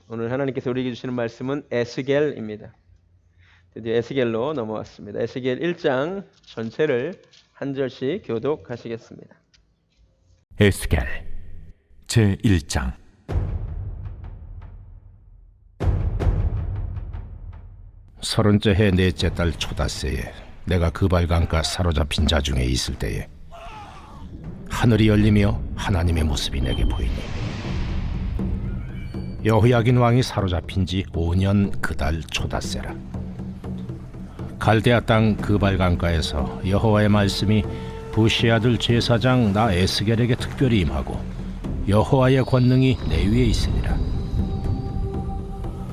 오늘 하나님께서 우리에게 주시는 말씀은 에스겔입니다. 드디어 에스겔로 넘어왔습니다. 에스겔 1장 전체를 한 절씩 교독하시겠습니다. 에스겔 제1장. 서른째 해 넷째 달 초닷새에 내가 그발강가 사로잡힌 자 중에 있을 때에 하늘이 열리며 하나님의 모습이 내게 보이니 여호야긴 왕이 사로잡힌 지 5년 그 달 초닷새라. 갈대아 땅 그발강가에서 여호와의 말씀이 부시 아들 제사장 나 에스겔에게 특별히 임하고 여호와의 권능이 내 위에 있으니라.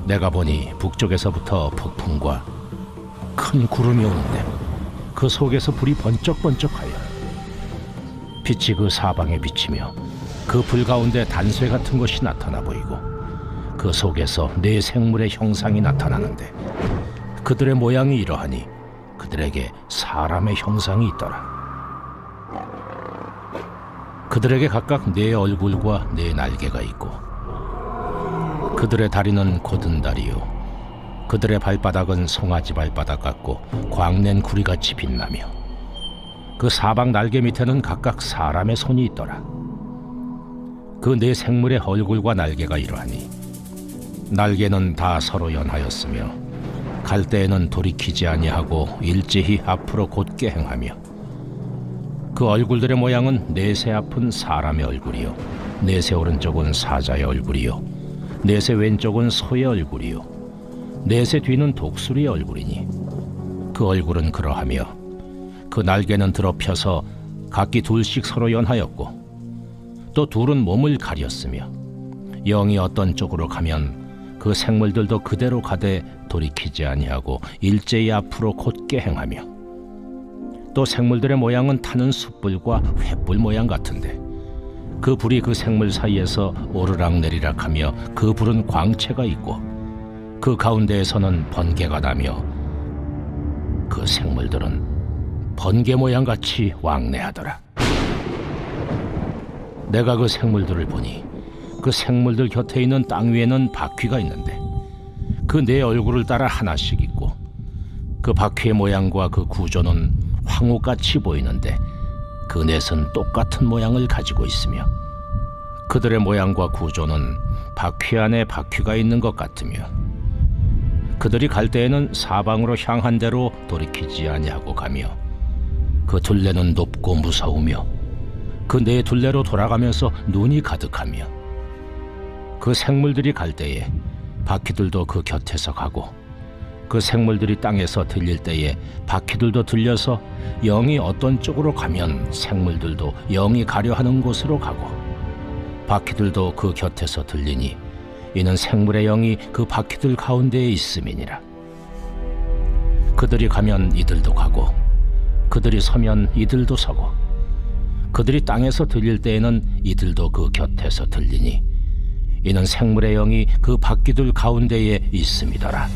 내가 보니 북쪽에서부터 폭풍과 큰 구름이 오는데 그 속에서 불이 번쩍번쩍하여 빛이 그 사방에 비치며 그 불 가운데 단쇠 같은 것이 나타나 보이고 그 속에서 네 생물의 형상이 나타나는데 그들의 모양이 이러하니 그들에게 사람의 형상이 있더라. 그들에게 각각 네 얼굴과 네 날개가 있고 그들의 다리는 곧은 다리요 그들의 발바닥은 송아지 발바닥 같고 광낸 구리같이 빛나며 그 사방 날개 밑에는 각각 사람의 손이 있더라. 그 네 생물의 얼굴과 날개가 이러하니 날개는 다 서로 연하였으며 갈 때에는 돌이키지 아니하고 일제히 앞으로 곧게 행하며 그 얼굴들의 모양은 넷의 앞은 사람의 얼굴이요 넷의 오른쪽은 사자의 얼굴이요 넷의 왼쪽은 소의 얼굴이요 넷의 뒤는 독수리의 얼굴이니 그 얼굴은 그러하며 그 날개는 드러펴서 각기 둘씩 서로 연하였고 또 둘은 몸을 가렸으며 영이 어떤 쪽으로 가면 그 생물들도 그대로 가되 돌이키지 아니하고 일제히 앞으로 곧게 행하며 또 생물들의 모양은 타는 숯불과 횃불 모양 같은데 그 불이 그 생물 사이에서 오르락내리락 하며 그 불은 광채가 있고 그 가운데에서는 번개가 나며 그 생물들은 번개 모양같이 왕래하더라. 내가 그 생물들을 보니 그 생물들 곁에 있는 땅 위에는 바퀴가 있는데 그 네 얼굴을 따라 하나씩 있고 그 바퀴의 모양과 그 구조는 황후같이 보이는데 그 넷은 똑같은 모양을 가지고 있으며 그들의 모양과 구조는 바퀴 안에 바퀴가 있는 것 같으며 그들이 갈 때에는 사방으로 향한 대로 돌이키지 아니하고 가며 그 둘레는 높고 무서우며 그 네 둘레로 돌아가면서 눈이 가득하며 그 생물들이 갈 때에 바퀴들도 그 곁에서 가고 그 생물들이 땅에서 들릴 때에 바퀴들도 들려서 영이 어떤 쪽으로 가면 생물들도 영이 가려 하는 곳으로 가고 바퀴들도 그 곁에서 들리니 이는 생물의 영이 그 바퀴들 가운데에 있음이니라. 그들이 가면 이들도 가고 그들이 서면 이들도 서고 그들이 땅에서 들릴 때에는 이들도 그 곁에서 들리니 이는 생물의 영이 그 바퀴들 가운데에 있음이더라.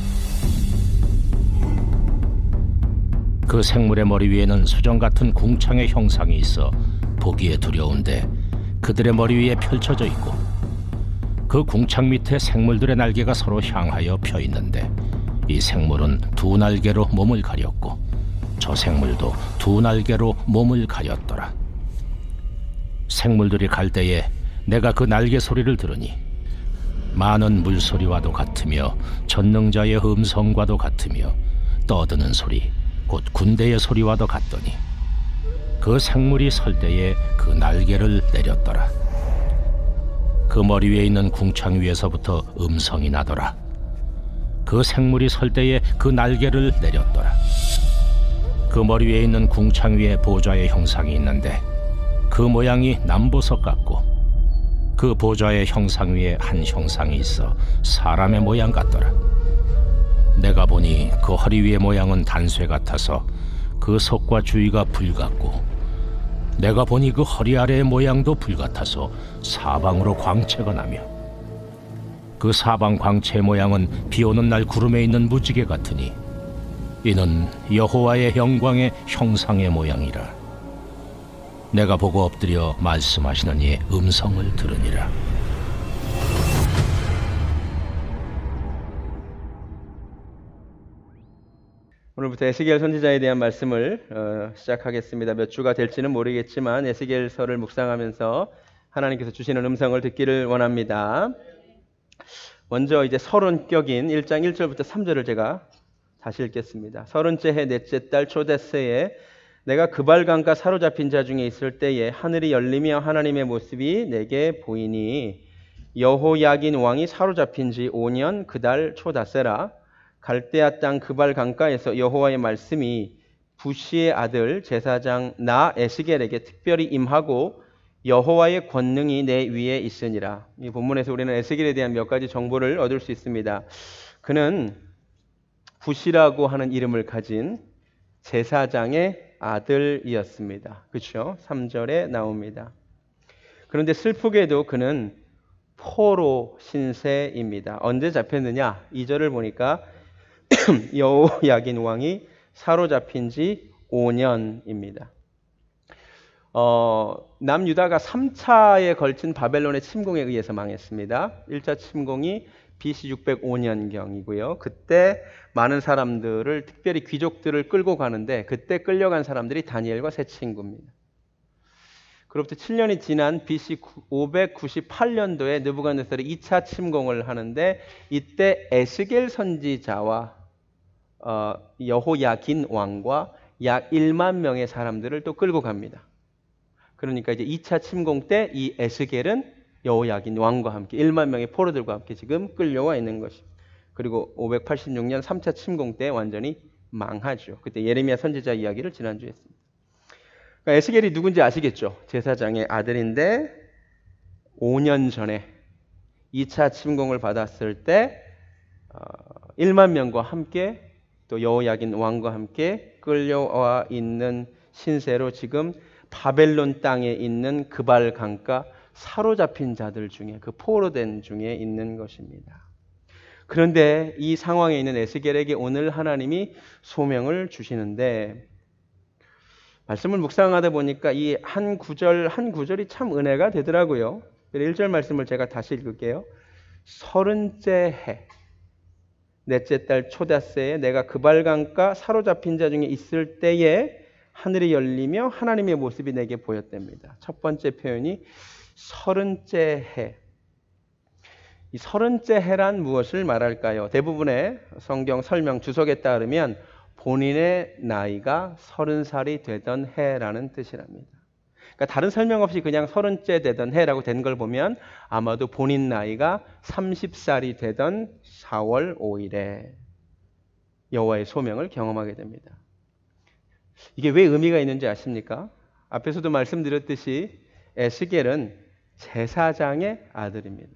그 생물의 머리 위에는 수정 같은 궁창의 형상이 있어 보기에 두려운데 그들의 머리 위에 펼쳐져 있고 그 궁창 밑에 생물들의 날개가 서로 향하여 펴 있는데 이 생물은 두 날개로 몸을 가렸고 저 생물도 두 날개로 몸을 가렸더라. 생물들이 갈 때에 내가 그 날개 소리를 들으니 많은 물소리와도 같으며 전능자의 음성과도 같으며 떠드는 소리 곧 군대의 소리와도 같더니 그 생물이 설 때에 그 날개를 내렸더라. 그 머리 위에 있는 궁창 위에서부터 음성이 나더라. 그 생물이 설 때에 그 날개를 내렸더라. 그 머리 위에 있는 궁창 위에 보좌의 형상이 있는데 그 모양이 남보석 같고 그 보좌의 형상 위에 한 형상이 있어 사람의 모양 같더라. 내가 보니 그 허리 위의 모양은 단쇠 같아서 그 속과 주위가 불 같고 내가 보니 그 허리 아래의 모양도 불 같아서 사방으로 광채가 나며 그 사방 광채의 모양은 비 오는 날 구름에 있는 무지개 같으니 이는 여호와의 영광의 형상의 모양이라. 내가 보고 엎드려 말씀하시는 이의 음성을 들으니라. 오늘부터 에스겔 선지자에 대한 말씀을 시작하겠습니다. 몇 주가 될지는 모르겠지만 에스겔서를 묵상하면서 하나님께서 주시는 음성을 듣기를 원합니다. 먼저 이제 서론격인 1장 1절부터 3절을 제가 다시 읽겠습니다. 서른째 해 넷째 달 초대세에 내가 그발강가 사로잡힌 자 중에 있을 때에 하늘이 열리며 하나님의 모습이 내게 보이니 여호야긴 왕이 사로잡힌 지 5년 그달 초다세라. 갈대아 땅 그발 강가에서 여호와의 말씀이 부시의 아들 제사장 나 에스겔에게 특별히 임하고 여호와의 권능이 내 위에 있으니라. 이 본문에서 우리는 에스겔에 대한 몇 가지 정보를 얻을 수 있습니다. 그는 부시라고 하는 이름을 가진 제사장의 아들이었습니다. 그렇죠? 3절에 나옵니다. 그런데 슬프게도 그는 포로 신세입니다. 언제 잡혔느냐? 2절을 보니까 여호야긴 왕이 사로잡힌 지 5년입니다. 남유다가 3차에 걸친 바벨론의 침공에 의해서 망했습니다. 1차 침공이 BC 605년경이고요. 그때 많은 사람들을, 특별히 귀족들을 끌고 가는데 그때 끌려간 사람들이 다니엘과 세 친구입니다. 그로부터 7년이 지난 BC 598년도에 느부갓네살이 2차 침공을 하는데 이때 에스겔 선지자와 여호야긴 왕과 약 1만 명의 사람들을 또 끌고 갑니다. 그러니까 이제 2차 침공 때 이 에스겔은 여호야긴 왕과 함께 1만 명의 포로들과 함께 지금 끌려와 있는 것입니다. 그리고 586년 3차 침공 때 완전히 망하죠. 그때 예레미야 선지자 이야기를 지난주에 했습니다. 그러니까 에스겔이 누군지 아시겠죠? 제사장의 아들인데 5년 전에 2차 침공을 받았을 때 1만 명과 함께 또 여호야긴 왕과 함께 끌려와 있는 신세로 지금 바벨론 땅에 있는 그발 강가 사로잡힌 자들 중에, 그 포로된 중에 있는 것입니다. 그런데 이 상황에 있는 에스겔에게 오늘 하나님이 소명을 주시는데 말씀을 묵상하다 보니까 이 한 구절 한 구절이 참 은혜가 되더라고요. 1절 말씀을 제가 다시 읽을게요. 서른째 해 넷째 달 초다세에 내가 그발강가 사로잡힌 자 중에 있을 때에 하늘이 열리며 하나님의 모습이 내게 보였답니다. 첫 번째 표현이 서른째 해. 이 서른째 해란 무엇을 말할까요? 대부분의 성경 설명 주석에 따르면 본인의 나이가 30살이 되던 해라는 뜻이랍니다. 그러니까 다른 설명 없이 그냥 서른째 되던 해라고 된 걸 보면 아마도 본인 나이가 30살이 되던 4월 5일에 여호와의 소명을 경험하게 됩니다. 이게 왜 의미가 있는지 아십니까? 앞에서도 말씀드렸듯이 에스겔은 제사장의 아들입니다.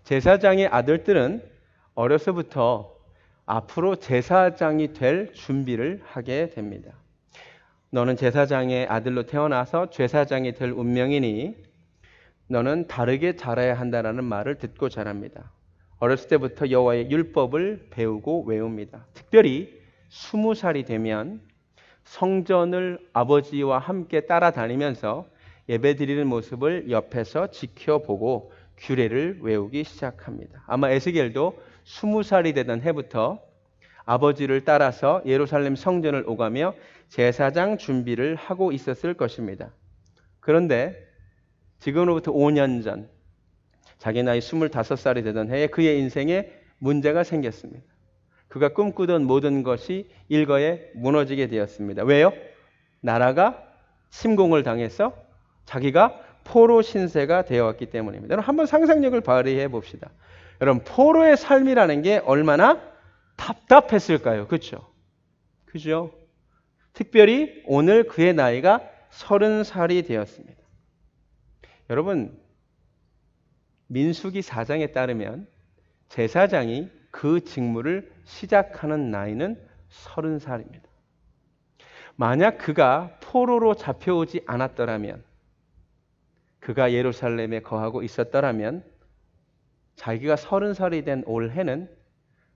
제사장의 아들들은 어려서부터 앞으로 제사장이 될 준비를 하게 됩니다. 너는 제사장의 아들로 태어나서 제사장이 될 운명이니 너는 다르게 자라야 한다는 말을 듣고 자랍니다. 어렸을 때부터 여호와의 율법을 배우고 외웁니다. 특별히 20살이 되면 성전을 아버지와 함께 따라다니면서 예배드리는 모습을 옆에서 지켜보고 규례를 외우기 시작합니다. 아마 에스겔도 20살이 되던 해부터 아버지를 따라서 예루살렘 성전을 오가며 제사장 준비를 하고 있었을 것입니다. 그런데 지금으로부터 5년 전 자기 나이 25살이 되던 해에 그의 인생에 문제가 생겼습니다. 그가 꿈꾸던 모든 것이 일거에 무너지게 되었습니다. 왜요? 나라가 침공을 당해서 자기가 포로 신세가 되어왔기 때문입니다. 여러분 한번 상상력을 발휘해 봅시다. 여러분 포로의 삶이라는 게 얼마나 답답했을까요? 그렇죠? 그죠? 특별히 오늘 그의 나이가 30살이 되었습니다. 여러분 민수기 4장에 따르면 제사장이 그 직무를 시작하는 나이는 30살입니다. 만약 그가 포로로 잡혀오지 않았더라면, 그가 예루살렘에 거하고 있었더라면 자기가 30살이 된 올해는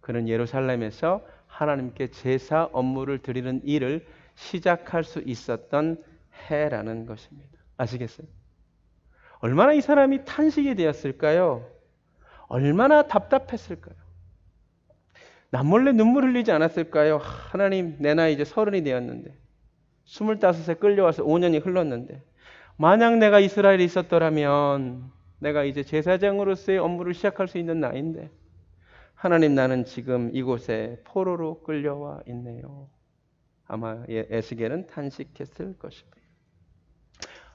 그는 예루살렘에서 하나님께 제사 업무를 드리는 일을 시작할 수 있었던 해라는 것입니다. 아시겠어요? 얼마나 이 사람이 탄식이 되었을까요? 얼마나 답답했을까요? 남몰래 눈물 흘리지 않았을까요? 하나님, 내 나이 이제 30이 되었는데 25세 끌려와서 5년이 흘렀는데 만약 내가 이스라엘에 있었더라면 내가 이제 제사장으로서의 업무를 시작할 수 있는 나이인데 하나님, 나는 지금 이곳에 포로로 끌려와 있네요. 아마 에스겔은 탄식했을 것입니다.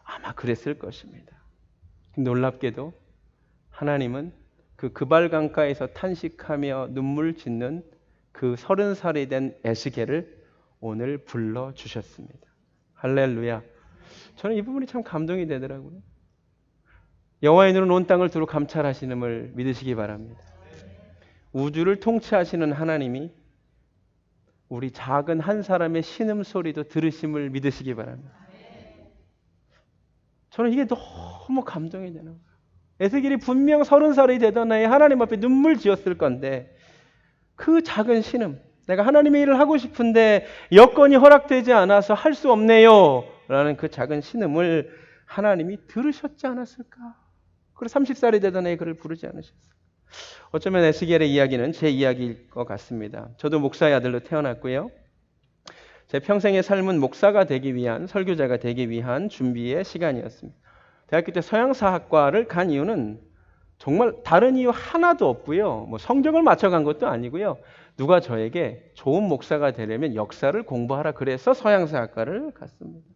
아마 그랬을 것입니다. 놀랍게도 하나님은 그 그발강가에서 탄식하며 눈물 짓는 그 30살이 된 에스겔을 오늘 불러주셨습니다. 할렐루야. 저는 이 부분이 참 감동이 되더라고요. 여호와의 눈은 온 땅을 두루 감찰하시는을 믿으시기 바랍니다. 우주를 통치하시는 하나님이 우리 작은 한 사람의 신음소리도 들으심을 믿으시기 바랍니다. 저는 이게 너무 감동이 되는 거예요. 에스겔이 분명 30살이 되던 나이에 하나님 앞에 눈물 지었을 건데 그 작은 신음, 내가 하나님의 일을 하고 싶은데 여건이 허락되지 않아서 할 수 없네요 라는 그 작은 신음을 하나님이 들으셨지 않았을까? 그래서 30살이 되던 나이에 그를 부르지 않으셨을까? 어쩌면 에스겔의 이야기는 제 이야기일 것 같습니다. 저도 목사의 아들로 태어났고요. 제 평생의 삶은 목사가 되기 위한, 설교자가 되기 위한 준비의 시간이었습니다. 대학교 때 서양사학과를 간 이유는 정말 다른 이유 하나도 없고요. 뭐 성적을 맞춰간 것도 아니고요. 누가 저에게 좋은 목사가 되려면 역사를 공부하라 그래서 서양사학과를 갔습니다.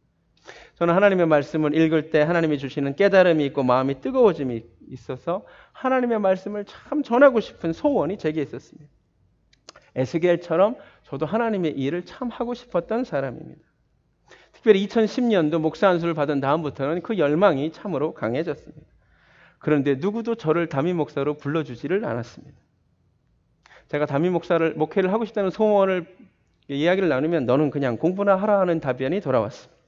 저는 하나님의 말씀을 읽을 때 하나님이 주시는 깨달음이 있고 마음이 뜨거워짐이 있어서 하나님의 말씀을 참 전하고 싶은 소원이 제게 있었습니다. 에스겔처럼 저도 하나님의 일을 참 하고 싶었던 사람입니다. 특별히 2010년도 목사 안수를 받은 다음부터는 그 열망이 참으로 강해졌습니다. 그런데 누구도 저를 담임 목사로 불러주지를 않았습니다. 제가 담임 목회를 하고 싶다는 소원을 이야기를 나누면 너는 그냥 공부나 하라 하는 답변이 돌아왔습니다.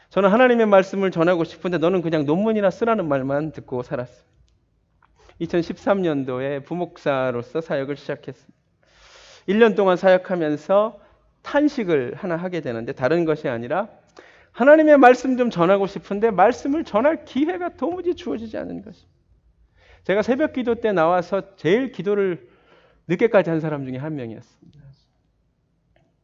저는 하나님의 말씀을 전하고 싶은데 너는 그냥 논문이나 쓰라는 말만 듣고 살았습니다. 2013년도에 부목사로서 사역을 시작했습니다. 1년 동안 사역하면서 탄식을 하나 하게 되는데 다른 것이 아니라 하나님의 말씀 좀 전하고 싶은데 말씀을 전할 기회가 도무지 주어지지 않는 것입니다. 제가 새벽 기도 때 나와서 제일 기도를 늦게까지 한 사람 중에 한 명이었습니다.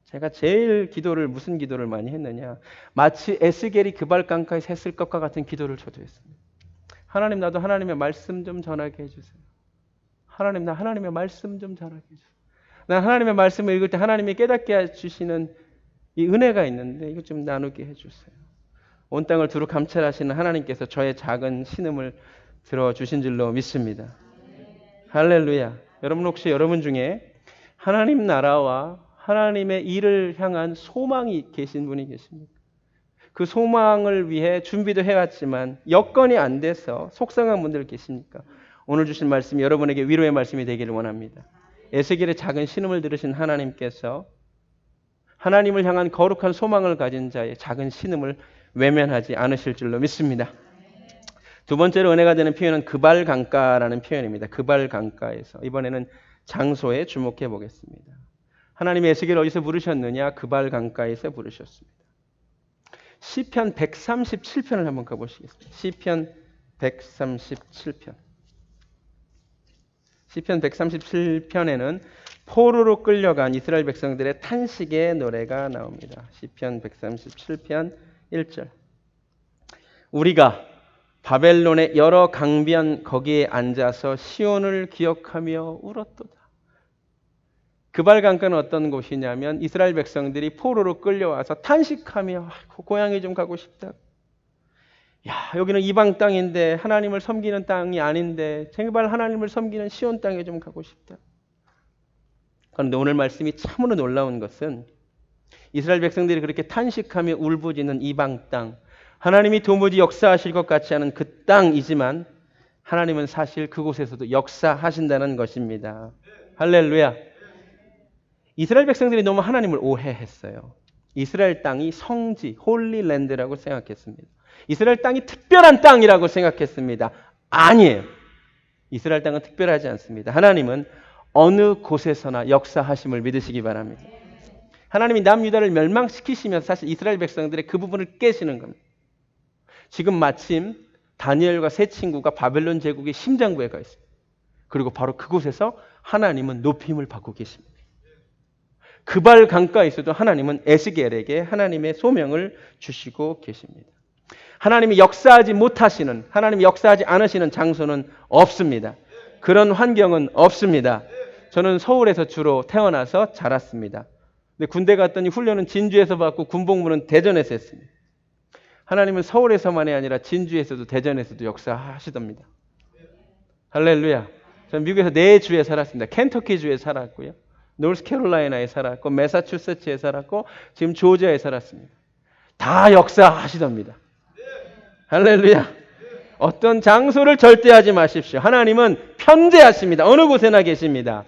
제가 제일 무슨 기도를 많이 했느냐, 마치 에스겔이 그발강가에서 했을 것과 같은 기도를 저도 했습니다. 하나님, 나도 하나님의 말씀 좀 전하게 해주세요. 하나님, 나 하나님의 말씀 좀 전하게 해주세요. 난 하나님의 말씀을 읽을 때 하나님이 깨닫게 해주시는 이 은혜가 있는데 이거 좀 나누게 해주세요. 온 땅을 두루 감찰하시는 하나님께서 저의 작은 신음을 들어주신 줄로 믿습니다. 할렐루야. 여러분, 혹시 여러분 중에 하나님 나라와 하나님의 일을 향한 소망이 계신 분이 계십니까? 그 소망을 위해 준비도 해왔지만 여건이 안 돼서 속상한 분들 계십니까? 오늘 주신 말씀이 여러분에게 위로의 말씀이 되기를 원합니다. 에스겔의 작은 신음을 들으신 하나님께서 하나님을 향한 거룩한 소망을 가진 자의 작은 신음을 외면하지 않으실 줄로 믿습니다. 두 번째로 은혜가 되는 표현은 그발강가라는 표현입니다. 그발강가에서 이번에는 장소에 주목해 보겠습니다. 하나님이 에스겔을 어디서 부르셨느냐? 그발강가에서 부르셨습니다. 시편 137편을 한번 가보시겠습니다. 시편 137편. 시편 137편에는 포로로 끌려간 이스라엘 백성들의 탄식의 노래가 나옵니다. 시편 137편 1절. 우리가 바벨론의 여러 강변 거기에 앉아서 시온을 기억하며 울었도다. 그발강가는 어떤 곳이냐면 이스라엘 백성들이 포로로 끌려와서 탄식하며 고향에 좀 가고 싶다. 야, 여기는 이방 땅인데 하나님을 섬기는 땅이 아닌데 제발 하나님을 섬기는 시온 땅에 좀 가고 싶다. 그런데 오늘 말씀이 참으로 놀라운 것은 이스라엘 백성들이 그렇게 탄식하며 울부짖는 이방 땅, 하나님이 도무지 역사하실 것 같지 않은 그 땅이지만 하나님은 사실 그곳에서도 역사하신다는 것입니다. 할렐루야. 이스라엘 백성들이 너무 하나님을 오해했어요. 이스라엘 땅이 성지, 홀리랜드라고 생각했습니다. 이스라엘 땅이 특별한 땅이라고 생각했습니다. 아니에요. 이스라엘 땅은 특별하지 않습니다. 하나님은 어느 곳에서나 역사하심을 믿으시기 바랍니다. 하나님이 남유다를 멸망시키시면서 사실 이스라엘 백성들의 그 부분을 깨시는 겁니다. 지금 마침 다니엘과 세 친구가 바벨론 제국의 심장부에 가 있습니다. 그리고 바로 그곳에서 하나님은 높임을 받고 계십니다. 그발 강가에서도 하나님은 에스겔에게 하나님의 소명을 주시고 계십니다. 하나님이 역사하지 못하시는, 하나님이 역사하지 않으시는 장소는 없습니다. 그런 환경은 없습니다. 저는 서울에서 주로 태어나서 자랐습니다. 근데 군대 갔더니 훈련은 진주에서 받고 군복무는 대전에서 했습니다. 하나님은 서울에서만이 아니라 진주에서도 대전에서도 역사하시답니다. 할렐루야. 저는 미국에서 4주에 살았습니다. 켄터키주에 살았고요. 노스캐롤라이나에 살았고, 매사추세츠에 살았고, 지금 조지아에 살았습니다. 다 역사하시답니다. 할렐루야. 어떤 장소를 절대하지 마십시오. 하나님은 편재하십니다. 어느 곳에나 계십니다.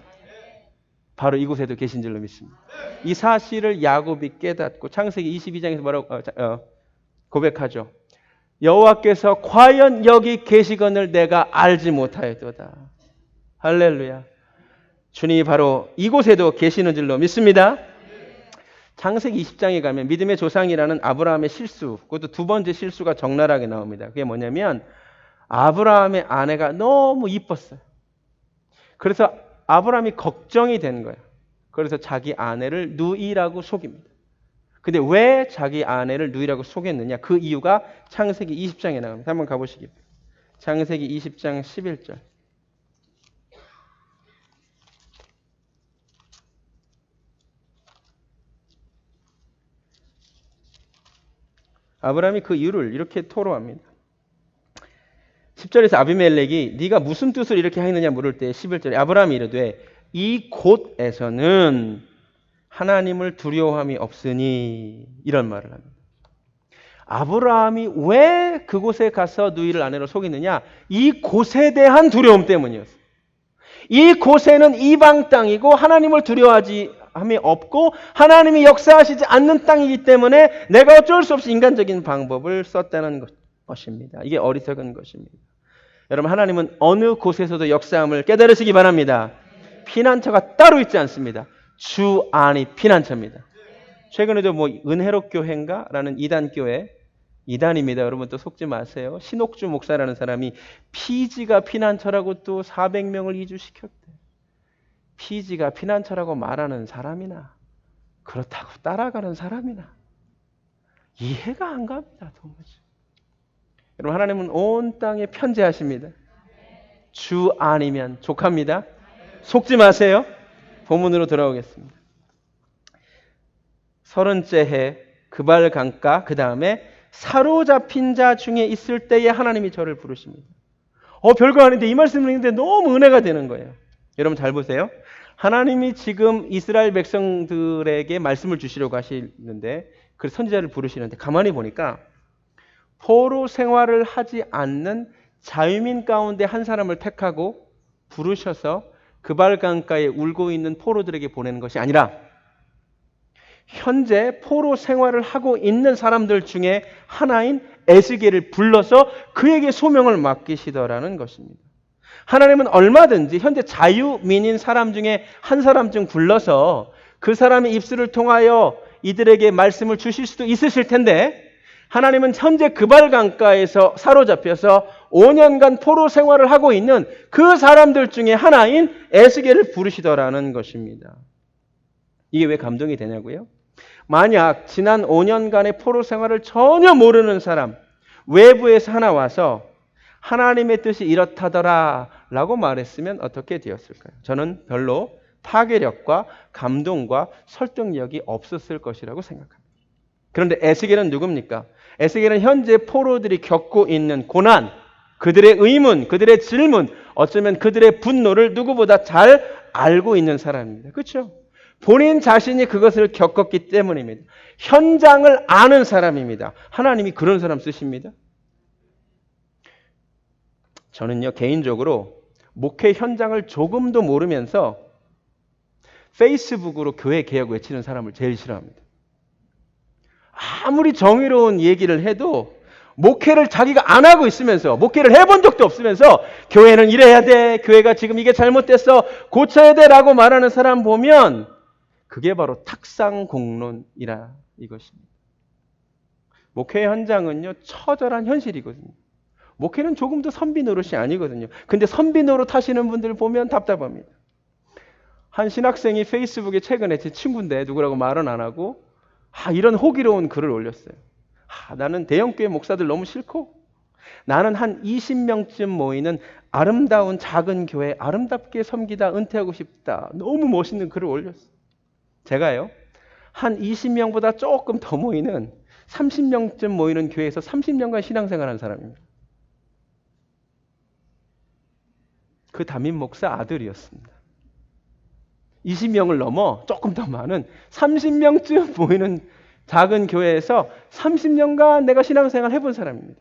바로 이곳에도 계신 줄로 믿습니다. 이 사실을 야곱이 깨닫고 창세기 22장에서 뭐라고 고백하죠. 여호와께서 과연 여기 계시거늘 내가 알지 못하였도다. 할렐루야. 주님이 바로 이곳에도 계시는 줄로 믿습니다. 창세기 20장에 가면 믿음의 조상이라는 아브라함의 실수, 그것도 두 번째 실수가 적나라하게 나옵니다. 그게 뭐냐면 아브라함의 아내가 너무 이뻤어요. 그래서 아브라함이 걱정이 된 거예요. 그래서 자기 아내를 누이라고 속입니다. 근데 왜 자기 아내를 누이라고 속였느냐? 그 이유가 창세기 20장에 나옵니다. 한번 가보시기 바랍니다. 창세기 20장 11절. 아브라함이 그 이유를 이렇게 토로합니다. 10절에서 아비멜렉이 네가 무슨 뜻을 이렇게 하느냐 물을 때 11절에 아브라함이 이르되 이 곳에서는 하나님을 두려워함이 없으니 이런 말을 합니다. 아브라함이 왜 그곳에 가서 누이를 아내로 속이느냐? 이 곳에 대한 두려움 때문이었어요. 이 곳에는 이방 땅이고 하나님을 두려워하지 함이 없고 하나님이 역사하시지 않는 땅이기 때문에 내가 어쩔 수 없이 인간적인 방법을 썼다는 것입니다. 이게 어리석은 것입니다. 여러분, 하나님은 어느 곳에서도 역사함을 깨달으시기 바랍니다. 피난처가 따로 있지 않습니다. 주 안이 피난처입니다. 최근에도 은혜로 교회인가? 라는 이단교회, 이단입니다. 여러분 또 속지 마세요. 신옥주 목사라는 사람이 피지가 피난처라고 또 400명을 이주시켰대. 피지가 피난처라고 말하는 사람이나 그렇다고 따라가는 사람이나 이해가 안 갑니다. 도무지. 여러분, 하나님은 온 땅에 편재하십니다. 주 아니면 족합니다. 속지 마세요. 본문으로 돌아오겠습니다. 30째 해 그발 강가, 그 다음에 사로잡힌 자 중에 있을 때에 하나님이 저를 부르십니다. 별거 아닌데 이 말씀을 읽는데 너무 은혜가 되는 거예요. 여러분 잘 보세요. 하나님이 지금 이스라엘 백성들에게 말씀을 주시려고 하시는데 그 선지자를 부르시는데 가만히 보니까 포로 생활을 하지 않는 자유민 가운데 한 사람을 택하고 부르셔서 그발 강가에 울고 있는 포로들에게 보내는 것이 아니라 현재 포로 생활을 하고 있는 사람들 중에 하나인 에스겔을 불러서 그에게 소명을 맡기시더라는 것입니다. 하나님은 얼마든지 현재 자유민인 사람 중에 한 사람쯤 불러서 그 사람의 입술을 통하여 이들에게 말씀을 주실 수도 있으실 텐데 하나님은 현재 그발 강가에서 사로잡혀서 5년간 포로 생활을 하고 있는 그 사람들 중에 하나인 에스겔을 부르시더라는 것입니다. 이게 왜 감동이 되냐고요? 만약 지난 5년간의 포로 생활을 전혀 모르는 사람, 외부에서 하나 와서 하나님의 뜻이 이렇다더라 라고 말했으면 어떻게 되었을까요? 저는 별로 파괴력과 감동과 설득력이 없었을 것이라고 생각합니다. 그런데 에스겔은 누굽니까? 에스겔은 현재 포로들이 겪고 있는 고난, 그들의 의문, 그들의 질문, 어쩌면 그들의 분노를 누구보다 잘 알고 있는 사람입니다. 그렇죠? 본인 자신이 그것을 겪었기 때문입니다. 현장을 아는 사람입니다. 하나님이 그런 사람 쓰십니다. 저는요, 개인적으로 목회 현장을 조금도 모르면서 페이스북으로 교회 개혁 외치는 사람을 제일 싫어합니다. 아무리 정의로운 얘기를 해도 목회를 자기가 안 하고 있으면서, 목회를 해본 적도 없으면서 교회는 이래야 돼, 교회가 지금 이게 잘못됐어, 고쳐야 돼 라고 말하는 사람 보면 그게 바로 탁상공론이라 이것입니다. 목회 현장은요, 처절한 현실이거든요. 목회는 조금도 선비 노릇이 아니거든요. 근데 선비 노릇 하시는 분들 보면 답답합니다. 한 신학생이 페이스북에 최근에 제 친구인데 누구라고 말은 안 하고 이런 호기로운 글을 올렸어요. 나는 대형교회 목사들 너무 싫고 나는 한 20명쯤 모이는 아름다운 작은 교회 아름답게 섬기다 은퇴하고 싶다. 너무 멋있는 글을 올렸어요. 제가요. 한 20명보다 조금 더 모이는 30명쯤 모이는 교회에서 30년간 신앙생활한 사람입니다. 그 담임 목사 아들이었습니다. 20명을 넘어 조금 더 많은 30명쯤 모이는 작은 교회에서 30년간 내가 신앙생활 해본 사람입니다.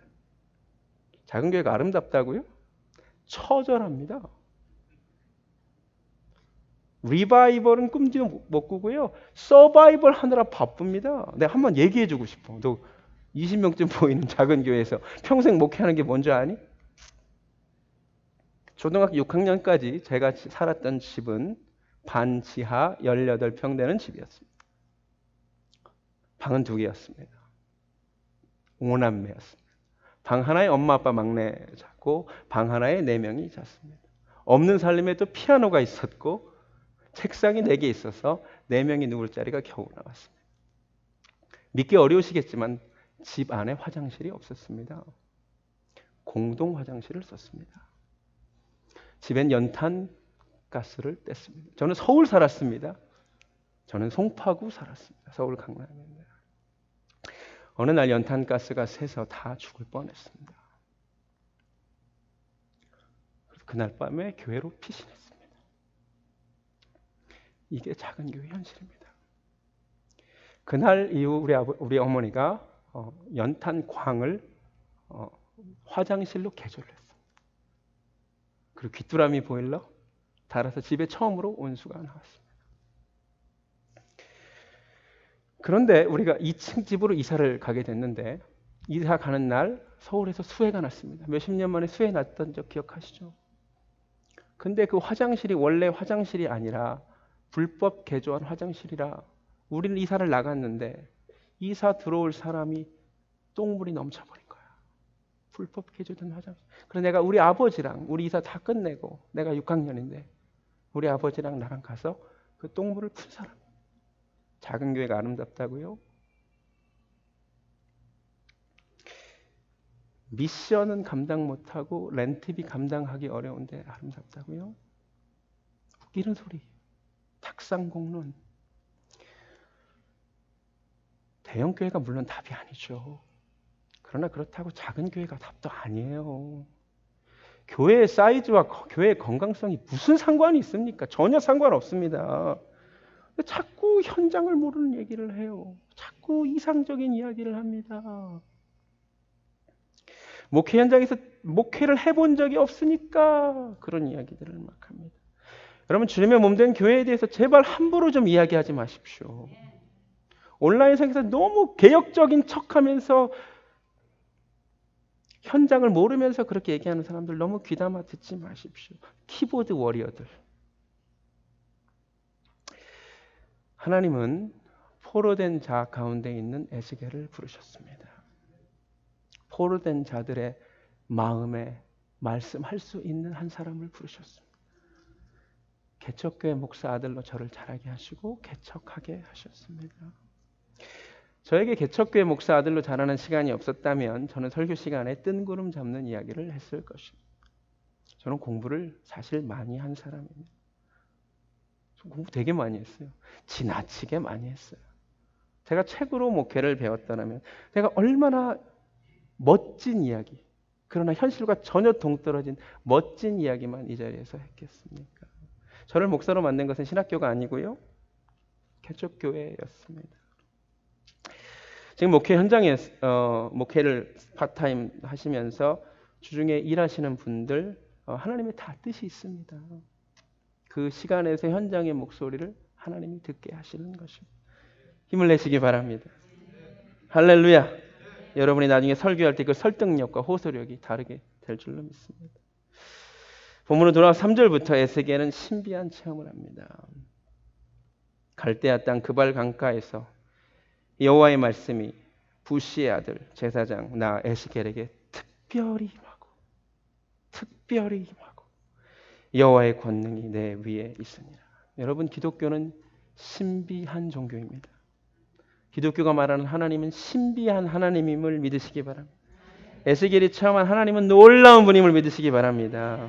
작은 교회가 아름답다고요? 처절합니다. 리바이벌은 꿈도 못 꾸고요. 서바이벌 하느라 바쁩니다. 내가 한번 얘기해주고 싶어. 너 20명쯤 모이는 작은 교회에서 평생 목회하는 게 뭔지 아니? 초등학교 6학년까지 제가 살았던 집은 반 지하 18평 되는 집이었습니다. 방은 2개였습니다. 5남매였습니다. 방 하나에 엄마 아빠 막내 잤고 방 하나에 4명이 잤습니다. 없는 살림에도 피아노가 있었고 책상이 4개 있어서 4명이 누울 자리가 겨우 나왔습니다. 믿기 어려우시겠지만 집 안에 화장실이 없었습니다. 공동 화장실을 썼습니다. 집엔 연탄 가스를 뗐습니다. 저는 서울 살았습니다. 저는 송파구 살았습니다. 서울 강남입니다. 어느 날 연탄 가스가 새서 다 죽을 뻔했습니다. 그날 밤에 교회로 피신했습니다. 이게 작은 교회 현실입니다. 그날 이후 우리 어머니가 연탄 광을 화장실로 개조를 했습니다. 그리고 귀뚜라미 보일러 달아서 집에 처음으로 온수가 나왔습니다. 그런데 우리가 2층 집으로 이사를 가게 됐는데 이사 가는 날 서울에서 수해가 났습니다. 몇십 년 만에 수해 났던 적 기억하시죠? 근데 그 화장실이 원래 화장실이 아니라 불법 개조한 화장실이라 우리는 이사를 나갔는데 이사 들어올 사람이 똥물이 넘쳐버린 거야. 불법 개조된 화장실. 그래서 내가 우리 아버지랑 우리 이사 다 끝내고 내가 6학년인데 우리 아버지랑 나랑 가서 그 똥물을 푼 사람. 작은 교회가 아름답다고요? 미션은 감당 못하고 렌트비 감당하기 어려운데 아름답다고요? 웃기는 소리. 탁상공론. 대형 교회가 물론 답이 아니죠. 그러나 그렇다고 작은 교회가 답도 아니에요. 교회의 사이즈와 교회의 건강성이 무슨 상관이 있습니까? 전혀 상관없습니다. 자꾸 현장을 모르는 얘기를 해요. 자꾸 이상적인 이야기를 합니다. 목회 현장에서 목회를 해본 적이 없으니까 그런 이야기들을 막 합니다. 여러분, 주님의 몸된 교회에 대해서 제발 함부로 좀 이야기하지 마십시오. 온라인상에서 너무 개혁적인 척하면서 현장을 모르면서 그렇게 얘기하는 사람들 너무 귀담아 듣지 마십시오. 키보드 워리어들. 하나님은 포로된 자 가운데 있는 에스겔을 부르셨습니다. 포로된 자들의 마음에 말씀할 수 있는 한 사람을 부르셨습니다. 개척교회 목사 아들로 저를 자라게 하시고 개척하게 하셨습니다. 저에게 개척교회 목사 아들로 자라는 시간이 없었다면 저는 설교 시간에 뜬구름 잡는 이야기를 했을 것입니다. 저는 공부를 사실 많이 한 사람입니다. 공부 되게 많이 했어요. 지나치게 많이 했어요. 제가 책으로 목회를 배웠다면 내가 얼마나 멋진 이야기, 그러나 현실과 전혀 동떨어진 멋진 이야기만 이 자리에서 했겠습니까? 저를 목사로 만든 것은 신학교가 아니고요. 개척교회였습니다. 지금 목회 현장에 목회를 파트타임 하시면서 주중에 일하시는 분들 하나님의 다 뜻이 있습니다. 그 시간에서 현장의 목소리를 하나님이 듣게 하시는 것입니다. 힘을 내시기 바랍니다. 할렐루야. 여러분이 나중에 설교할 때 그 설득력과 호소력이 다르게 될 줄로 믿습니다. 본문으로 돌아와 3절부터 에스겔은 신비한 체험을 합니다. 갈대아 땅 그발 강가에서 여호와의 말씀이 부시의 아들 제사장 나 에스겔에게 특별히 임하고 여호와의 권능이 내 위에 있으니라. 여러분, 기독교는 신비한 종교입니다. 기독교가 말하는 하나님은 신비한 하나님임을 믿으시기 바랍니다. 에스겔이 체험한 하나님은 놀라운 분임을 믿으시기 바랍니다.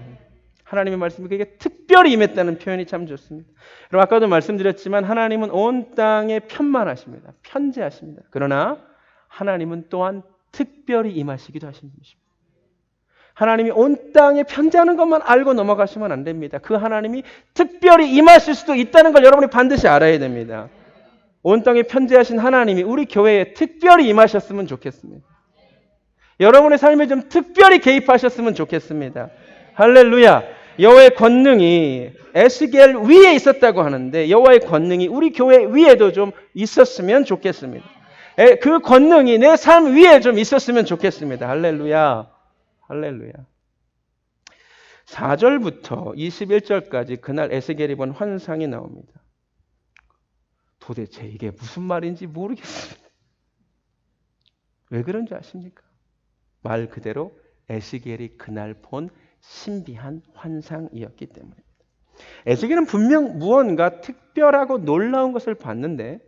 하나님의 말씀이 그에게 특별히 임했다는 표현이 참 좋습니다. 여러분, 아까도 말씀드렸지만 하나님은 온 땅에 편만하십니다. 편재하십니다. 그러나 하나님은 또한 특별히 임하시기도 하신 분이십니다. 하나님이 온 땅에 편재하는 것만 알고 넘어가시면 안 됩니다. 그 하나님이 특별히 임하실 수도 있다는 걸 여러분이 반드시 알아야 됩니다. 온 땅에 편재하신 하나님이 우리 교회에 특별히 임하셨으면 좋겠습니다. 여러분의 삶에 좀 특별히 개입하셨으면 좋겠습니다. 할렐루야. 여호와의 권능이 에스겔 위에 있었다고 하는데 여호와의 권능이 우리 교회 위에도 좀 있었으면 좋겠습니다. 그 권능이 내 삶 위에 좀 있었으면 좋겠습니다. 할렐루야. 할렐루야. 4절부터 21절까지 그날 에스겔이 본 환상이 나옵니다. 도대체 이게 무슨 말인지 모르겠습니다. 왜 그런지 아십니까? 말 그대로 에스겔이 그날 본 신비한 환상이었기 때문입니다. 에스겔은 분명 무언가 특별하고 놀라운 것을 봤는데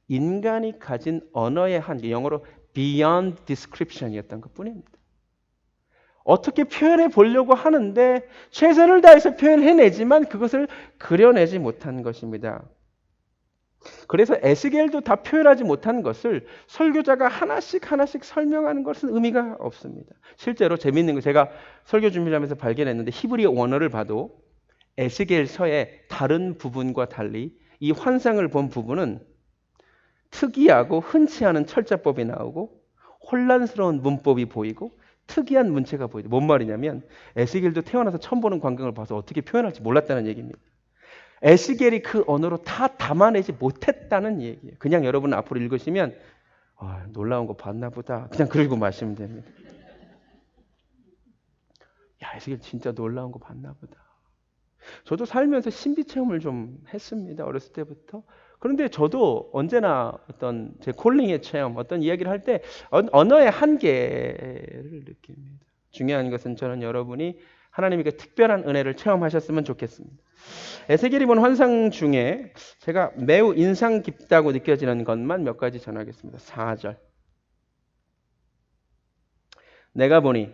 인간이 가진 언어의 한계, 영어로 beyond description이었던 것뿐입니다. 어떻게 표현해 보려고 하는데 최선을 다해서 표현해내지만 그것을 그려내지 못한 것입니다. 그래서 에스겔도 다 표현하지 못한 것을 설교자가 하나씩 설명하는 것은 의미가 없습니다. 실제로 재미있는 거 제가 설교 준비를 하면서 발견했는데 히브리 원어를 봐도 에스겔서의 다른 부분과 달리 이 환상을 본 부분은 특이하고 흔치 않은 철자법이 나오고 혼란스러운 문법이 보이고 특이한 문체가 보이죠. 뭔 말이냐면 에스겔도 태어나서 처음 보는 광경을 봐서 어떻게 표현할지 몰랐다는 얘기입니다. 에스겔이 그 언어로 다 담아내지 못했다는 얘기예요. 그냥 여러분 앞으로 읽으시면 놀라운 거 봤나 보다. 그냥 그러고 마시면 됩니다. 야, 에스겔 진짜 놀라운 거 봤나 보다. 저도 살면서 신비 체험을 좀 했습니다. 어렸을 때부터. 그런데 저도 언제나 어떤 제 콜링의 체험, 어떤 이야기를 할 때 언어의 한계를 느낍니다. 중요한 것은 저는 여러분이 하나님에게 특별한 은혜를 체험하셨으면 좋겠습니다. 에스겔이 본 환상 중에 제가 매우 인상 깊다고 느껴지는 것만 몇 가지 전하겠습니다. 4절. 내가 보니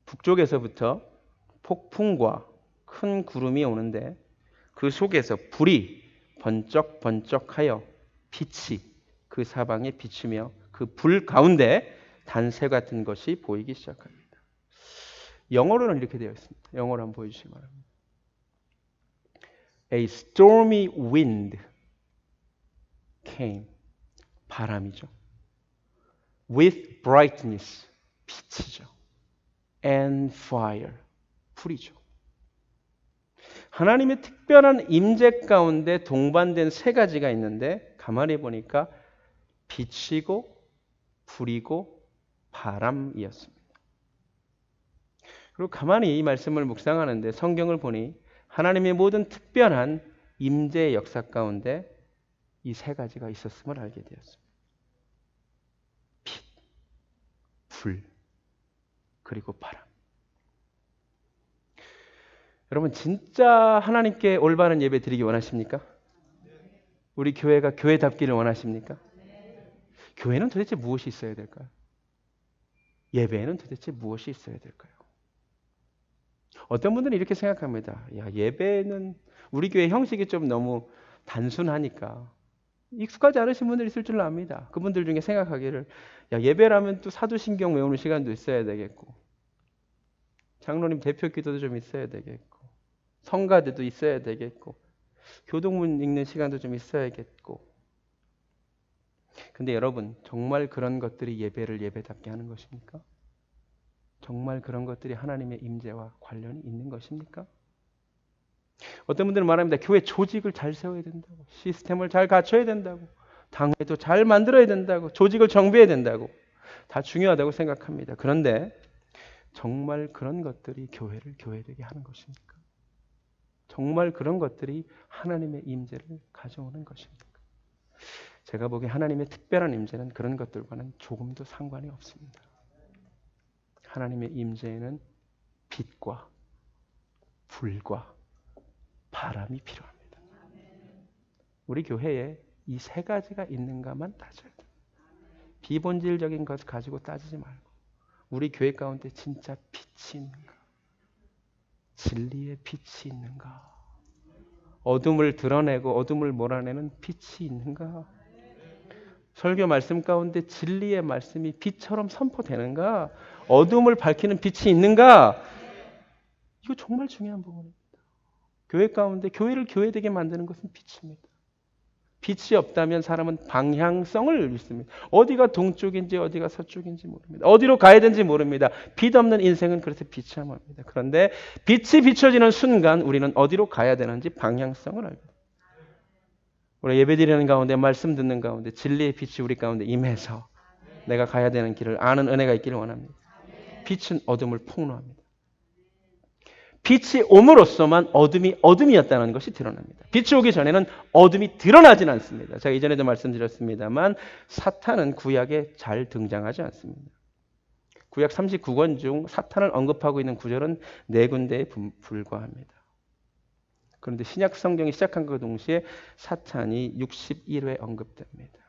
북쪽에서부터 폭풍과 큰 구름이 오는데 그 속에서 불이 번쩍번쩍하여 빛이 그 사방에 비추며 그 불 가운데 단새 같은 것이 보이기 시작합니다. 영어로는 이렇게 되어 있습니다. 영어로 한번 보여주시기 바랍니다. A stormy wind came. 바람이죠. With brightness. 빛이죠. And fire. 불이죠. 하나님의 특별한 임재 가운데 동반된 세 가지가 있는데 가만히 보니까 빛이고 불이고 바람이었습니다. 그리고 가만히 이 말씀을 묵상하는데 성경을 보니 하나님의 모든 특별한 임재의 역사 가운데 이 세 가지가 있었음을 알게 되었습니다. 빛, 불, 그리고 바람. 여러분 진짜 하나님께 올바른 예배 드리기 원하십니까? 우리 교회가 교회답기를 원하십니까? 교회는 도대체 무엇이 있어야 될까요? 예배에는 도대체 무엇이 있어야 될까요? 어떤 분들은 이렇게 생각합니다. 야, 예배는 우리 교회 형식이 좀 너무 단순하니까 익숙하지 않으신 분들이 있을 줄 압니다. 그분들 중에 생각하기를 야, 예배라면 또 사도신경 외우는 시간도 있어야 되겠고 장로님 대표 기도도 좀 있어야 되겠고 성가대도 있어야 되겠고 교동문 읽는 시간도 좀 있어야겠고. 근데 여러분 정말 그런 것들이 예배를 예배답게 하는 것입니까? 정말 그런 것들이 하나님의 임재와 관련이 있는 것입니까? 어떤 분들은 말합니다. 교회 조직을 잘 세워야 된다고, 시스템을 잘 갖춰야 된다고, 당회도 잘 만들어야 된다고, 조직을 정비해야 된다고. 다 중요하다고 생각합니다. 그런데 정말 그런 것들이 교회를 교회되게 하는 것입니까? 정말 그런 것들이 하나님의 임재를 가져오는 것입니까? 제가 보기에 하나님의 특별한 임재는 그런 것들과는 조금도 상관이 없습니다. 하나님의 임재에는 빛과 불과 바람이 필요합니다. 우리 교회에 이 세 가지가 있는가만 따져야 돼요. 비본질적인 것 가지고 따지지 말고 우리 교회 가운데 진짜 빛이 있는가? 진리의 빛이 있는가? 어둠을 드러내고 어둠을 몰아내는 빛이 있는가? 설교 말씀 가운데 진리의 말씀이 빛처럼 선포되는가? 어둠을 밝히는 빛이 있는가? 이거 정말 중요한 부분입니다. 교회 가운데 교회를 교회되게 만드는 것은 빛입니다. 빛이 없다면 사람은 방향성을 잃습니다. 어디가 동쪽인지 어디가 서쪽인지 모릅니다. 어디로 가야 되는지 모릅니다. 빛 없는 인생은 그래서 비참합니다. 그런데 빛이 비춰지는 순간 우리는 어디로 가야 되는지 방향성을 알게 됩니다. 우리 예배드리는 가운데 말씀 듣는 가운데 진리의 빛이 우리 가운데 임해서 내가 가야 되는 길을 아는 은혜가 있기를 원합니다. 빛은 어둠을 폭로합니다. 빛이 옴으로써만 어둠이 어둠이었다는 것이 드러납니다. 빛이 오기 전에는 어둠이 드러나진 않습니다. 제가 이전에도 말씀드렸습니다만 사탄은 구약에 잘 등장하지 않습니다. 구약 39권 중 사탄을 언급하고 있는 구절은 4군데에 불과합니다. 그런데 신약 성경이 시작한 것과 동시에 사탄이 61회 언급됩니다.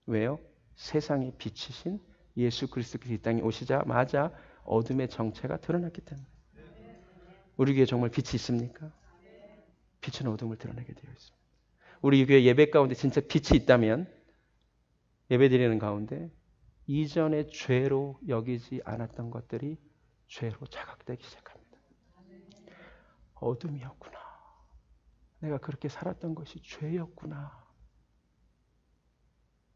왜요? 세상의 빛이신 예수 그리스도께서 이 땅에 오시자마자 어둠의 정체가 드러났기 때문에. 우리 교회에 정말 빛이 있습니까? 빛은 어둠을 드러내게 되어 있습니다. 우리 교회 예배 가운데 진짜 빛이 있다면 예배 드리는 가운데 이전에 죄로 여기지 않았던 것들이 죄로 자각되기 시작합니다. 어둠이었구나. 내가 그렇게 살았던 것이 죄였구나.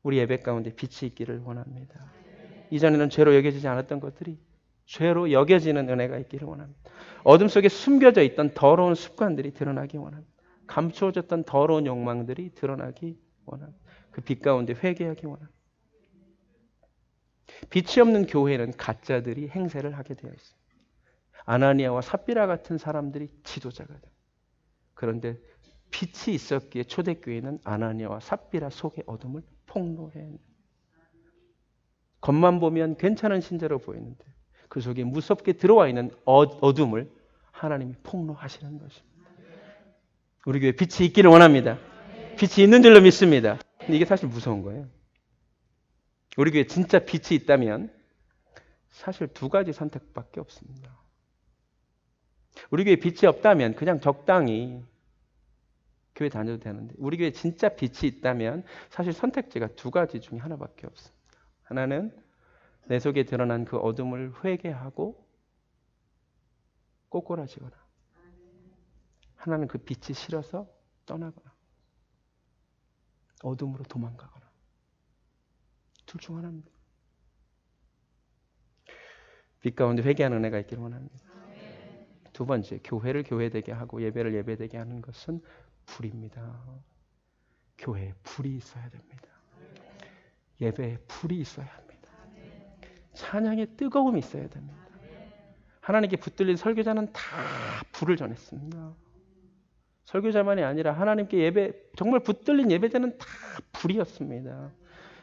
우리 예배 가운데 빛이 있기를 원합니다. 이전에는 죄로 여겨지지 않았던 것들이 죄로 여겨지는 은혜가 있기를 원합니다. 어둠 속에 숨겨져 있던 더러운 습관들이 드러나기 원합니다. 감추어졌던 더러운 욕망들이 드러나기 원합니다. 그 빛 가운데 회개하기 원합니다. 빛이 없는 교회는 가짜들이 행세를 하게 되어 있습니다. 아나니아와 삽비라 같은 사람들이 지도자가 됩니다. 그런데 빛이 있었기에 초대교회는 아나니아와 삽비라 속의 어둠을 폭로해. 겉만 보면 괜찮은 신자로 보이는데 그 속에 무섭게 들어와 있는 어둠을 하나님이 폭로하시는 것입니다. 우리 교회에 빛이 있기를 원합니다. 빛이 있는 줄로 믿습니다. 근데 이게 사실 무서운 거예요. 우리 교회에 진짜 빛이 있다면 사실 2가지 선택밖에 없습니다. 우리 교회에 빛이 없다면 그냥 적당히 교회 다녀도 되는데 우리 교회에 진짜 빛이 있다면 사실 선택지가 2가지 중에 하나밖에 없습니다. 하나는 내 속에 드러난 그 어둠을 회개하고 꼬꾸라지거나 하나는 그 빛이 싫어서 떠나거나 어둠으로 도망가거나 둘 중 하나입니다. 빛 가운데 회개하는 은혜가 있기를 원합니다. 2번째, 교회를 교회되게 하고 예배를 예배되게 하는 것은 불입니다. 교회에 불이 있어야 됩니다. 예배에 불이 있어야 합니다. 찬양에 뜨거움이 있어야 됩니다. 하나님께 붙들린 설교자는 다 불을 전했습니다. 설교자만이 아니라 하나님께 예배 정말 붙들린 예배자는 다 불이었습니다.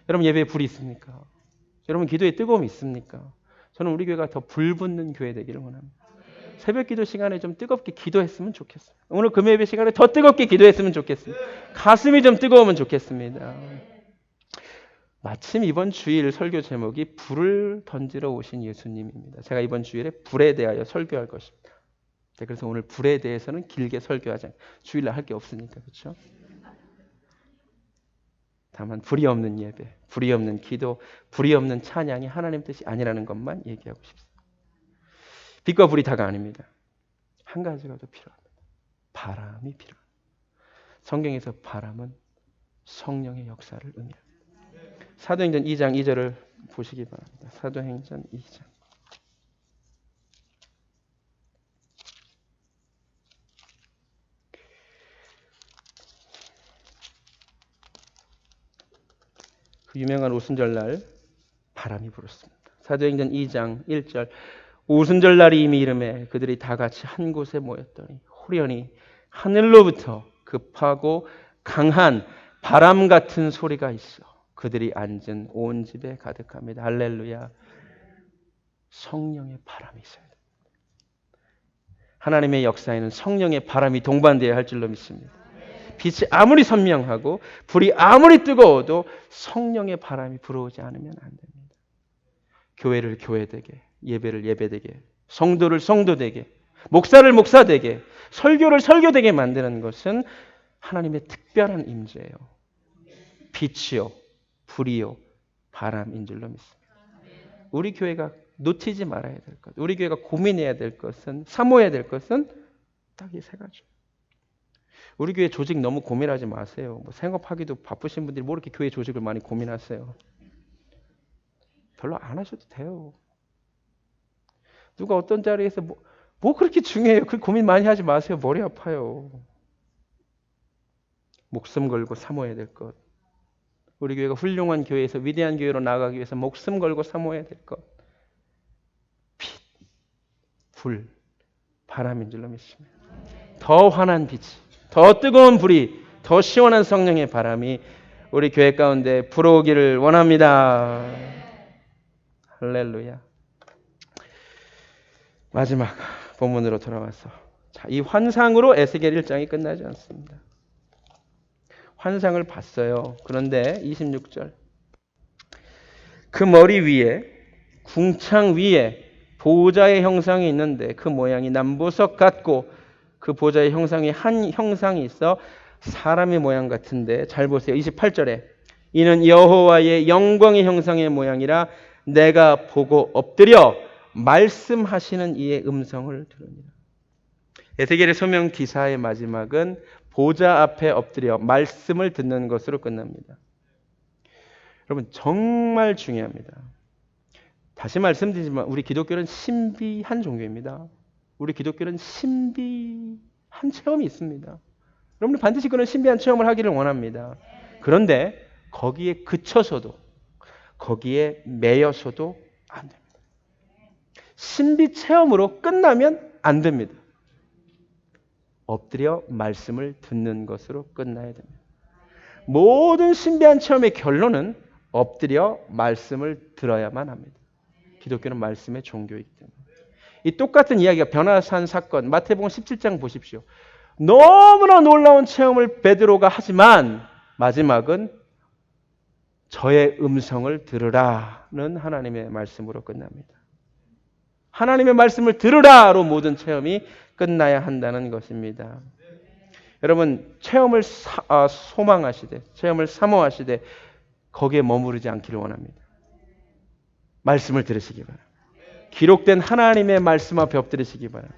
여러분 예배에 불이 있습니까? 여러분 기도에 뜨거움이 있습니까? 저는 우리 교회가 더 불붙는 교회 되기를 원합니다. 새벽 기도 시간에 좀 뜨겁게 기도했으면 좋겠습니다. 오늘 금요 예배 시간에 더 뜨겁게 기도했으면 좋겠습니다. 가슴이 좀 뜨거우면 좋겠습니다. 마침 이번 주일 설교 제목이 불을 던지러 오신 예수님입니다. 제가 이번 주일에 불에 대하여 설교할 것입니다. 그래서 오늘 불에 대해서는 길게 설교하지 않아요. 주일날 할 게 없으니까. 그렇죠? 다만 불이 없는 예배, 불이 없는 기도, 불이 없는 찬양이 하나님 뜻이 아니라는 것만 얘기하고 싶습니다. 빛과 불이 다가 아닙니다. 한 가지가 더 필요합니다. 바람이 필요합니다. 성경에서 바람은 성령의 역사를 의미합니다. 사도행전 2장 2절을 보시기 바랍니다. 사도행전 2장. 그 유명한 오순절날 바람이 불었습니다. 사도행전 2장 1절. 오순절날이 이미 이름에 그들이 다 같이 한 곳에 모였더니 호련히 하늘로부터 급하고 강한 바람 같은 소리가 있어 그들이 앉은 온 집에 가득합니다. 할렐루야. 성령의 바람이 있어야 됩니다. 하나님의 역사에는 성령의 바람이 동반되어야 할 줄로 믿습니다. 빛이 아무리 선명하고 불이 아무리 뜨거워도 성령의 바람이 불어오지 않으면 안 됩니다. 교회를 교회되게, 예배를 예배되게, 성도를 성도되게, 목사를 목사되게, 설교를 설교되게 만드는 것은 하나님의 특별한 임재예요. 빛이요, 불이요, 바람인 줄로 믿습니다. 우리 교회가 놓치지 말아야 될 것, 우리 교회가 고민해야 될 것은, 사모해야 될 것은 딱 이 세 가지. 우리 교회 조직 너무 고민하지 마세요. 뭐 생업하기도 바쁘신 분들이 뭐 이렇게 교회 조직을 많이 고민하세요. 별로 안 하셔도 돼요. 누가 어떤 자리에서 뭐 그렇게 중요해요. 그 고민 많이 하지 마세요. 머리 아파요. 목숨 걸고 사모해야 될 것. 우리 교회가 훌륭한 교회에서 위대한 교회로 나아가기 위해서 목숨 걸고 사모해야 될 것. 빛, 불, 바람인 줄로 믿습니다. 더 환한 빛이, 더 뜨거운 불이, 더 시원한 성령의 바람이 우리 교회 가운데 불어오기를 원합니다. 할렐루야. 마지막 본문으로 돌아와서, 자, 이 환상으로 에스겔 1장이 끝나지 않습니다. 환상을 봤어요. 그런데 26절, 그 머리 위에, 궁창 위에 보좌의 형상이 있는데 그 모양이 남보석 같고 그 보좌의 형상에 한 형상이 있어 사람의 모양 같은데, 잘 보세요. 28절에 이는 여호와의 영광의 형상의 모양이라 내가 보고 엎드려 말씀하시는 이의 음성을 들으니라. 에스겔의 소명 기사의 마지막은 보좌 앞에 엎드려 말씀을 듣는 것으로 끝납니다. 여러분, 정말 중요합니다. 다시 말씀드리지만 우리 기독교는 신비한 종교입니다. 우리 기독교는 신비한 체험이 있습니다. 여러분들 반드시 그런 신비한 체험을 하기를 원합니다. 그런데 거기에 그쳐서도, 거기에 매여서도 안 됩니다. 신비 체험으로 끝나면 안 됩니다. 엎드려 말씀을 듣는 것으로 끝나야 됩니다. 모든 신비한 체험의 결론은 엎드려 말씀을 들어야만 합니다. 기독교는 말씀의 종교이기 때문에. 이 똑같은 이야기가 변화산 사건, 마태복음 17장 보십시오. 너무나 놀라운 체험을 베드로가 하지만 마지막은 저의 음성을 들으라는 하나님의 말씀으로 끝납니다. 하나님의 말씀을 들으라로 모든 체험이 끝나야 한다는 것입니다. 여러분, 체험을 소망하시되, 체험을 사모하시되 거기에 머무르지 않기를 원합니다. 말씀을 들으시기 바랍니다. 기록된 하나님의 말씀 앞에 엎드리시기 바랍니다.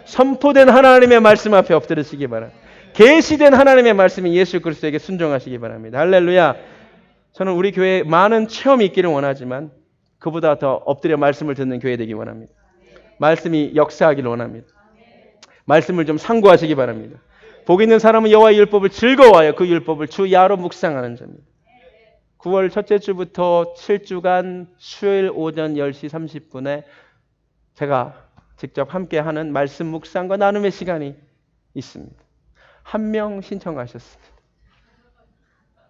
선포된 하나님의 말씀 앞에 엎드리시기 바랍니다. 계시된 하나님의 말씀이 예수 그리스도에게 순종하시기 바랍니다. 할렐루야. 저는 우리 교회에 많은 체험이 있기를 원하지만 그보다 더 엎드려 말씀을 듣는 교회 되기 원합니다. 말씀이 역사하기를 원합니다. 말씀을 좀 상고하시기 바랍니다. 복 있는 사람은 여호와의 율법을 즐거워하여 그 율법을 주 야로 묵상하는 자입니다. 9월 첫째 주부터 7주간 수요일 오전 10시 30분에 제가 직접 함께하는 말씀 묵상과 나눔의 시간이 있습니다. 한 명 신청하셨습니다.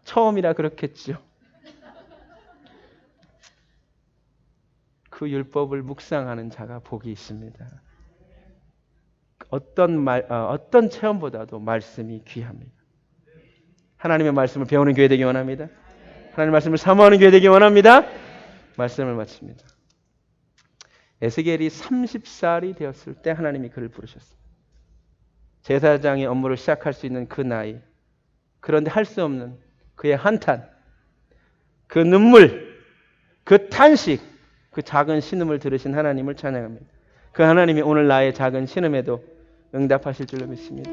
처음이라 그렇겠죠. 그 율법을 묵상하는 자가 복이 있습니다. 어떤 체험보다도 말씀이 귀합니다. 하나님의 말씀을 배우는 교회 되기 원합니다. 하나님의 말씀을 사모하는 교회 되기 원합니다. 말씀을 마칩니다. 에스겔이 30살이 되었을 때 하나님이 그를 부르셨습니다. 제사장의 업무를 시작할 수 있는 그 나이, 그런데 할 수 없는 그의 한탄, 그 눈물, 그 탄식, 그 작은 신음을 들으신 하나님을 찬양합니다. 그 하나님이 오늘 나의 작은 신음에도 응답하실 줄로 믿습니다.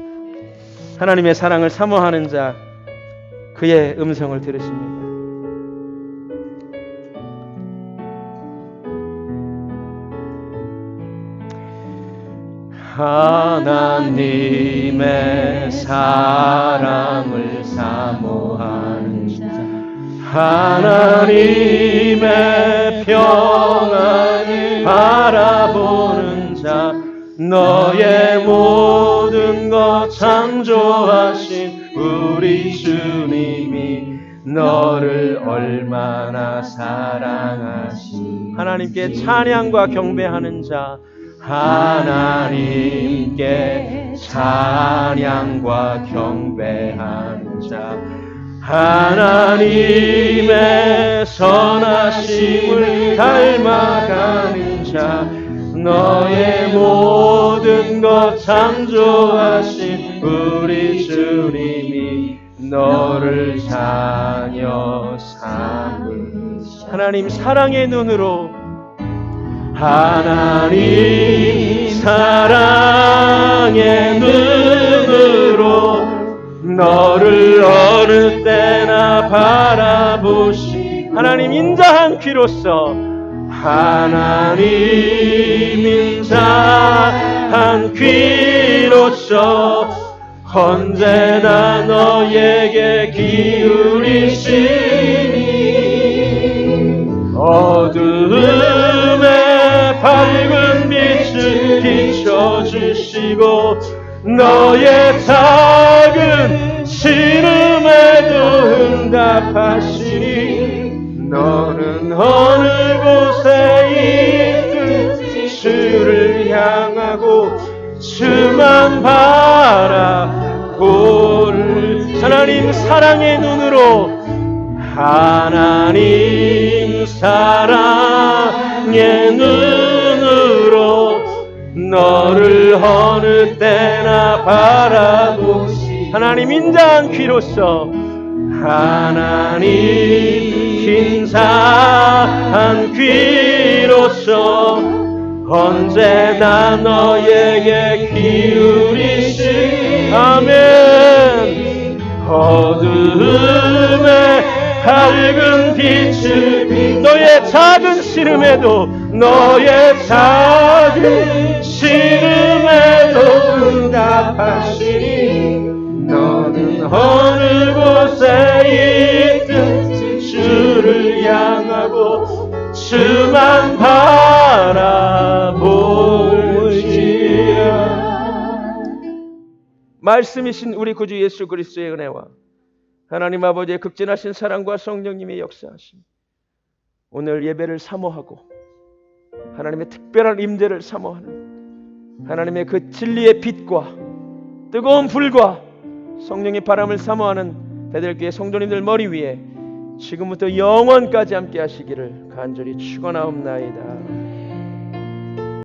하나님의 사랑을 사모하는 자, 그의 음성을 들으십니다. 하나님의 사랑을 사모하는 자, 하나님의 평안을 바라보는 자, 너의 모든 것 창조하신 우리 주님이 너를 얼마나 사랑하시. 하나님께 찬양과 경배하는 자, 하나님께 찬양과 경배하는 자, 하나님의 선하심을 닮아가는 자, 너의 모든 것 창조하신 우리 주님이 너를 자녀 삼으시라. 하나님 사랑의 눈으로, 하나님 사랑의 눈으로 너를 어느 때나 바라보시. 하나님 인자한 귀로서, 하나님 인자한 귀로서 언제나 너에게 기울이시니 어두움에 밝은 빛을 비춰주시고 너의 작은 신음에도 응답하시니 너는 어느 곳에 있든 주를 향하고 주만 바라볼. 하나님 사랑의 눈으로, 하나님 사랑의 눈으로 너를 어느 때나 바라보시. 하나님 인자한 귀로서, 하나님 인자한 귀로서 언제나 너에게 기울이시. 아멘. 어두움에 밝은 빛을, 너의 작은 신음에도, 너의 작은 신음에도 응답하시니 너는 어느 곳에 있든 주를 향하고 주만 바라보시라. 말씀이신 우리 구주 예수 그리스도의 은혜와 하나님 아버지의 극진하신 사랑과 성령님의 역사하심, 오늘 예배를 사모하고 하나님의 특별한 임재를 사모하는 하나님의 그 진리의 빛과 뜨거운 불과 성령의 바람을 사모하는 베들교회 성도님들 머리 위에 지금부터 영원까지 함께 하시기를 간절히 축원하옵나이다.